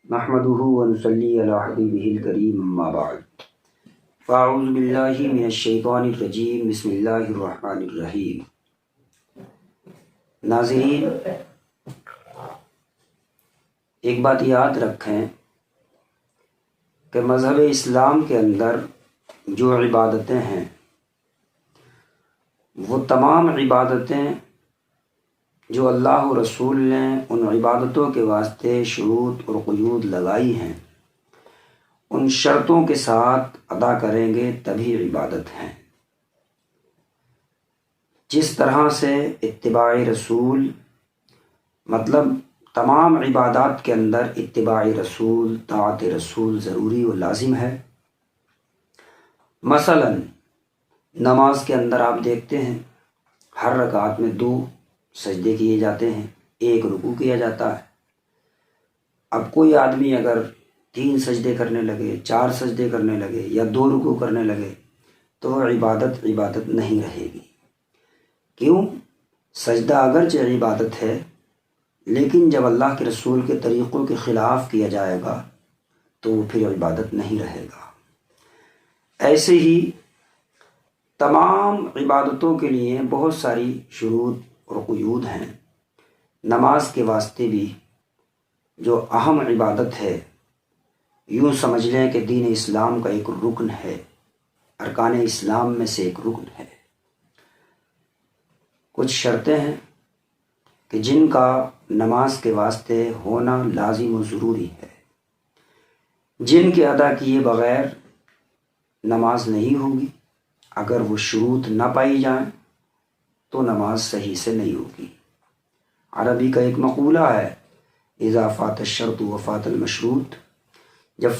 نحمده ونصلي على حبيبه الكريم اما بعد فاعوذ بالله من الشیطان الرجیم بسم اللہ الرحمن الرحیم۔ ناظرین، ایک بات یاد رکھیں کہ مذہب اسلام کے اندر جو عبادتیں ہیں وہ تمام عبادتیں جو اللہ و رسول نے ان عبادتوں کے واسطے شروط اور قیود لگائی ہیں، ان شرطوں کے ساتھ ادا کریں گے تبھی عبادت ہیں۔ جس طرح سے اتباع رسول مطلب تمام عبادات کے اندر اتباع رسول، طاعت رسول ضروری و لازم ہے۔ مثلا نماز کے اندر آپ دیکھتے ہیں ہر رکعت میں 2 سجدے کیے جاتے ہیں، 1 رکوع کیا جاتا ہے۔ اب کوئی آدمی اگر 3 سجدے کرنے لگے، 4 سجدے کرنے لگے یا 2 رکوع کرنے لگے تو وہ عبادت نہیں رہے گی۔ کیوں؟ سجدہ اگرچہ عبادت ہے لیکن جب اللہ کے رسول کے طریقوں کے خلاف کیا جائے گا تو وہ پھر عبادت نہیں رہے گا۔ ایسے ہی تمام عبادتوں کے لیے بہت ساری شروط اور قیود ہیں۔ نماز کے واسطے بھی جو اہم عبادت ہے، یوں سمجھ لیں کہ دین اسلام کا ایک رکن ہے، ارکان اسلام میں سے ایک رکن ہے۔ کچھ شرطیں ہیں کہ جن کا نماز کے واسطے ہونا لازم و ضروری ہے، جن کے ادا کیے بغیر نماز نہیں ہوگی۔ اگر وہ شروط نہ پائی جائیں تو نماز صحیح سے نہیں ہوگی۔ عربی کا ایک مقولہ ہے، اذا فات الشرط وفات المشروط، جب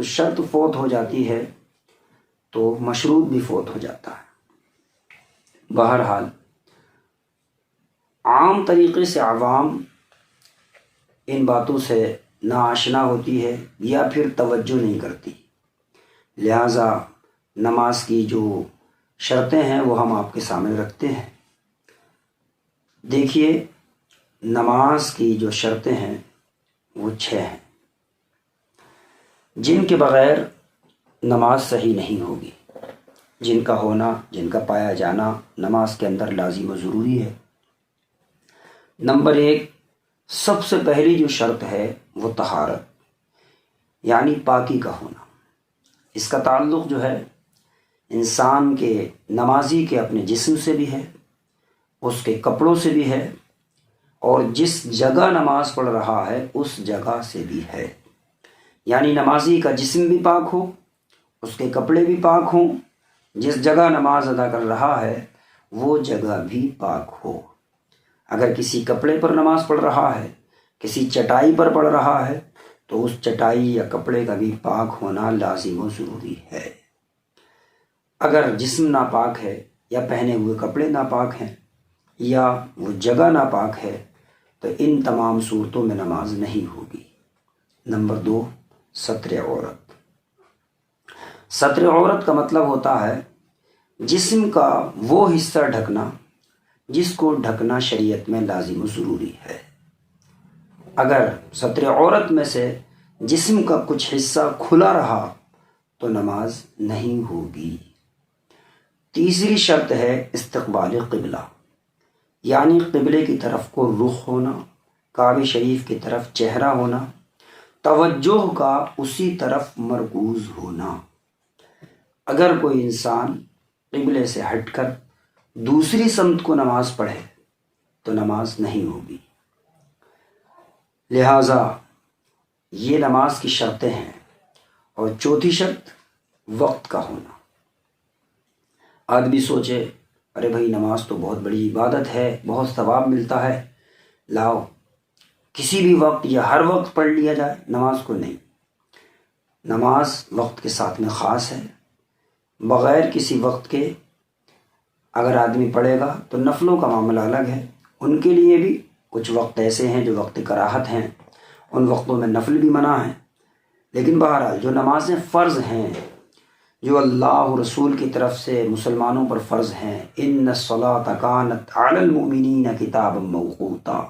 شرط فوت ہو جاتی ہے تو مشروط بھی فوت ہو جاتا ہے۔ بہرحال عام طریقے سے عوام ان باتوں سے ناآشنا ہوتی ہے یا پھر توجہ نہیں کرتی، لہٰذا نماز کی جو شرطیں ہیں وہ ہم آپ کے سامنے رکھتے ہیں۔ دیکھیے، نماز کی جو شرطیں ہیں وہ 6 ہیں، جن کے بغیر نماز صحیح نہیں ہوگی، جن کا ہونا، جن کا پایا جانا نماز کے اندر لازم و ضروری ہے۔ نمبر 1، سب سے پہلی جو شرط ہے وہ طہارت یعنی پاکی کا ہونا۔ اس کا تعلق جو ہے انسان کے نمازی کے اپنے جسم سے بھی ہے، اس کے کپڑوں سے بھی ہے، اور جس جگہ نماز پڑھ رہا ہے اس جگہ سے بھی ہے۔ یعنی نمازی کا جسم بھی پاک ہو، اس کے کپڑے بھی پاک ہوں، جس جگہ نماز ادا کر رہا ہے وہ جگہ بھی پاک ہو۔ اگر کسی کپڑے پر نماز پڑھ رہا ہے، کسی چٹائی پر پڑھ رہا ہے تو اس چٹائی یا کپڑے کا بھی پاک ہونا لازم و ضروری ہے۔ اگر جسم ناپاک ہے یا پہنے ہوئے کپڑے ناپاک ہیں یا وہ جگہ ناپاک ہے تو ان تمام صورتوں میں نماز نہیں ہوگی۔ نمبر 2، ستر عورت۔ ستر عورت کا مطلب ہوتا ہے جسم کا وہ حصہ ڈھکنا جس کو ڈھکنا شریعت میں لازم و ضروری ہے۔ اگر ستر عورت میں سے جسم کا کچھ حصہ کھلا رہا تو نماز نہیں ہوگی۔ تیسری شرط ہے استقبال قبلہ، یعنی قبلے کی طرف کو رخ ہونا، کعبہ شریف کی طرف چہرہ ہونا، توجہ کا اسی طرف مرکوز ہونا۔ اگر کوئی انسان قبلے سے ہٹ کر دوسری سمت کو نماز پڑھے تو نماز نہیں ہوگی۔ لہٰذا یہ نماز کی شرطیں ہیں۔ اور چوتھی شرط وقت کا ہونا۔ آدمی سوچے، ارے بھائی نماز تو بہت بڑی عبادت ہے، بہت ثواب ملتا ہے، لاؤ کسی بھی وقت یا ہر وقت پڑھ لیا جائے نماز کو۔ نہیں، نماز وقت کے ساتھ میں خاص ہے۔ بغیر کسی وقت کے اگر آدمی پڑھے گا تو نفلوں کا معاملہ الگ ہے، ان کے لیے بھی کچھ وقت ایسے ہیں جو وقت کراہت ہیں، ان وقتوں میں نفل بھی منع ہیں۔ لیکن بہرحال جو نمازیں فرض ہیں، جو اللہ و رسول کی طرف سے مسلمانوں پر فرض ہیں، ان الصلاۃ کانت علی المؤمنین کتابا موقوتا،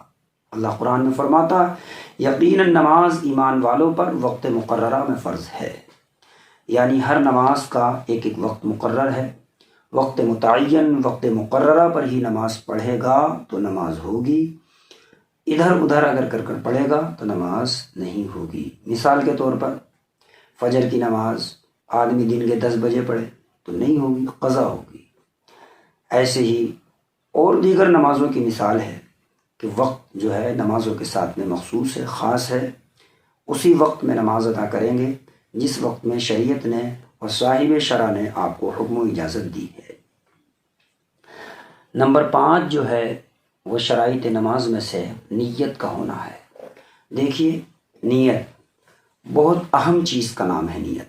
اللہ قرآن میں فرماتا ہے یقیناً نماز ایمان والوں پر وقت مقررہ میں فرض ہے، یعنی ہر نماز کا ایک ایک وقت مقرر ہے، وقت متعین وقت مقررہ پر ہی نماز پڑھے گا تو نماز ہوگی، ادھر ادھر اگر کر پڑھے گا تو نماز نہیں ہوگی۔ مثال کے طور پر فجر کی نماز آدمی دن کے 10 بجے پڑھے تو نہیں ہوگی، قضا ہوگی۔ ایسے ہی اور دیگر نمازوں کی مثال ہے کہ وقت جو ہے نمازوں کے ساتھ میں مخصوص ہے، خاص ہے، اسی وقت میں نماز ادا کریں گے جس وقت میں شریعت نے اور صاحب شرع نے آپ کو حکم و اجازت دی ہے۔ نمبر 5 جو ہے وہ شرائط نماز میں سے نیت کا ہونا ہے۔ دیکھیے نیت بہت اہم چیز کا نام ہے نیت۔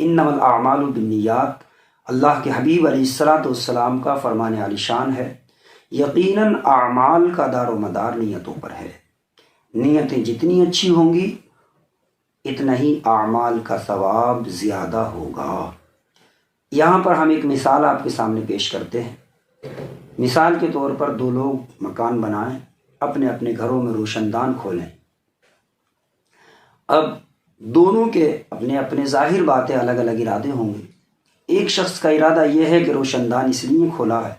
انما الاعمال بالنیات اللہ کے حبیب علیہ الصلاۃ والسلام کا فرمان عالی شان ہے، یقیناً اعمال کا دار و مدار نیتوں پر ہے۔ نیتیں جتنی اچھی ہوں گی اتنا ہی اعمال کا ثواب زیادہ ہوگا۔ یہاں پر ہم ایک مثال آپ کے سامنے پیش کرتے ہیں۔ مثال کے طور پر 2 لوگ مکان بنائیں، اپنے اپنے گھروں میں روشن دان کھولیں۔ اب دونوں کے اپنے اپنے ظاہر باتیں الگ الگ ارادے ہوں گے۔ ایک شخص کا ارادہ یہ ہے کہ روشن دان اس لیے کھولا ہے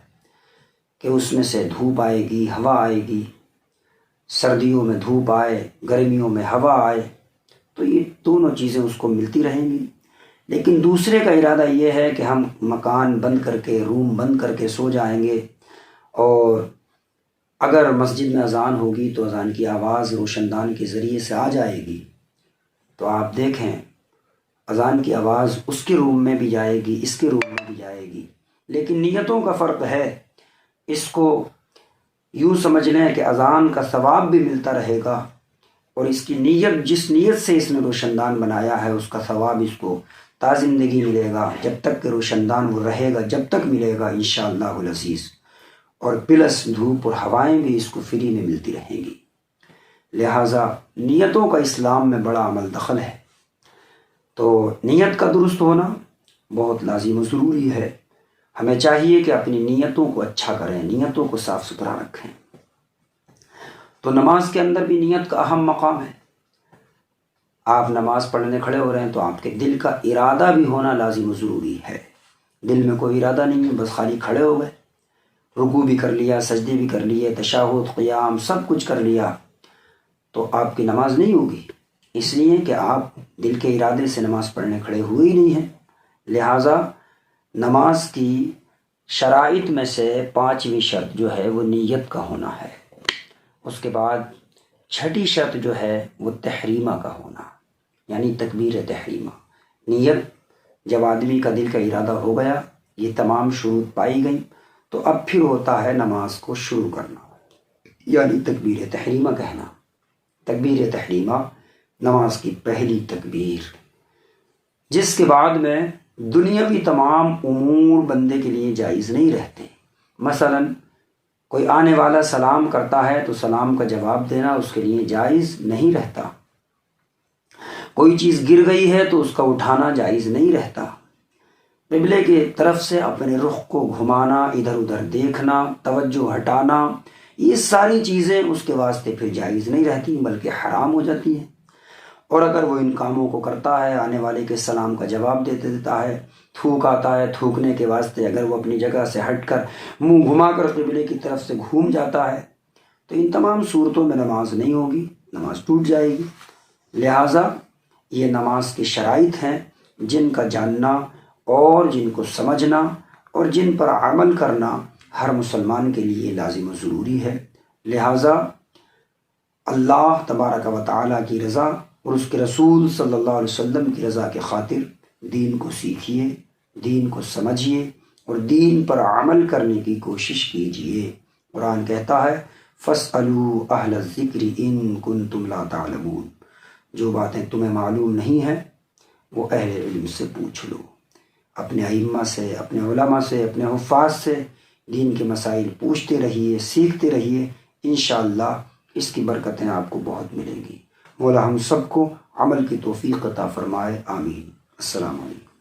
کہ اس میں سے دھوپ آئے گی، ہوا آئے گی، سردیوں میں دھوپ آئے، گرمیوں میں ہوا آئے، تو یہ دونوں چیزیں اس کو ملتی رہیں گی۔ لیکن دوسرے کا ارادہ یہ ہے کہ ہم مکان بند کر کے، روم بند کر کے سو جائیں گے، اور اگر مسجد میں اذان ہوگی تو اذان کی آواز روشن دان کے ذریعے سے آ جائے گی، تو آپ دیکھیں اذان کی آواز اس کے روم میں بھی جائے گی، اس کے روم میں بھی جائے گی، لیکن نیتوں کا فرق ہے۔ اس کو یوں سمجھ لیں کہ اذان کا ثواب بھی ملتا رہے گا، اور اس کی نیت، جس نیت سے اس نے روشن دان بنایا ہے، اس کا ثواب اس کو تا زندگی ملے گا، جب تک کہ روشن دان وہ رہے گا جب تک ملے گا انشاءاللہ العزیز، اور پلس دھوپ اور ہوائیں بھی اس کو فری میں ملتی رہیں گی۔ لہٰذا نیتوں کا اسلام میں بڑا عمل دخل ہے، تو نیت کا درست ہونا بہت لازم و ضروری ہے۔ ہمیں چاہیے کہ اپنی نیتوں کو اچھا کریں، نیتوں کو صاف ستھرا رکھیں۔ تو نماز کے اندر بھی نیت کا اہم مقام ہے۔ آپ نماز پڑھنے کھڑے ہو رہے ہیں تو آپ کے دل کا ارادہ بھی ہونا لازم و ضروری ہے۔ دل میں کوئی ارادہ نہیں ہے، بس خالی کھڑے ہو گئے، رکوع بھی کر لیا، سجدے بھی کر لیے، تشہد، قیام سب کچھ کر لیا، تو آپ کی نماز نہیں ہوگی، اس لیے کہ آپ دل کے ارادے سے نماز پڑھنے کھڑے ہوئے ہی نہیں ہیں۔ لہٰذا نماز کی شرائط میں سے 5ویں شرط جو ہے وہ نیت کا ہونا ہے۔ اس کے بعد 6ٹھی شرط جو ہے وہ تحریمہ کا ہونا، یعنی تکبیر تحریمہ۔ نیت جب آدمی کا دل کا ارادہ ہو گیا، یہ تمام شروط پائی گئی، تو اب پھر ہوتا ہے نماز کو شروع کرنا، یعنی تکبیر تحریمہ کہنا۔ تکبیر تحریمہ نماز کی پہلی تکبیر، جس کے بعد میں دنیاوی تمام امور بندے کے لیے جائز نہیں رہتے۔ مثلا کوئی آنے والا سلام کرتا ہے تو سلام کا جواب دینا اس کے لیے جائز نہیں رہتا۔ کوئی چیز گر گئی ہے تو اس کا اٹھانا جائز نہیں رہتا۔ قبلے کی طرف سے اپنے رخ کو گھمانا، ادھر ادھر دیکھنا، توجہ ہٹانا، یہ ساری چیزیں اس کے واسطے پھر جائز نہیں رہتی بلکہ حرام ہو جاتی ہیں۔ اور اگر وہ ان کاموں کو کرتا ہے، آنے والے کے سلام کا جواب دیتا ہے، تھوک آتا ہے، تھوکنے کے واسطے اگر وہ اپنی جگہ سے ہٹ کر منہ گھما کر قبلے کی طرف سے گھوم جاتا ہے، تو ان تمام صورتوں میں نماز نہیں ہوگی، نماز ٹوٹ جائے گی۔ لہٰذا یہ نماز کی شرائط ہیں جن کا جاننا اور جن کو سمجھنا اور جن پر عمل کرنا ہر مسلمان کے لیے لازم و ضروری ہے۔ لہٰذا اللہ تبارک و تعالیٰ کی رضا اور اس کے رسول صلی اللہ علیہ وسلم کی رضا کے خاطر دین کو سیکھیے، دین کو سمجھیے اور دین پر عمل کرنے کی کوشش کیجیے۔ قرآن کہتا ہے فَاسْأَلُوا أَهْلَ الذِّكْرِ إِن كُنتُمْ لَا تَعْلَمُونَ، جو باتیں تمہیں معلوم نہیں ہیں وہ اہل علم سے پوچھ لو۔ اپنے ائمہ سے، اپنے علماء سے، اپنے حفاظ سے دین کے مسائل پوچھتے رہیے، سیکھتے رہیے، انشاءاللہ اس کی برکتیں آپ کو بہت ملیں گی۔ مولا ہم سب کو عمل کی توفیق عطا فرمائے، آمین۔ السلام علیکم۔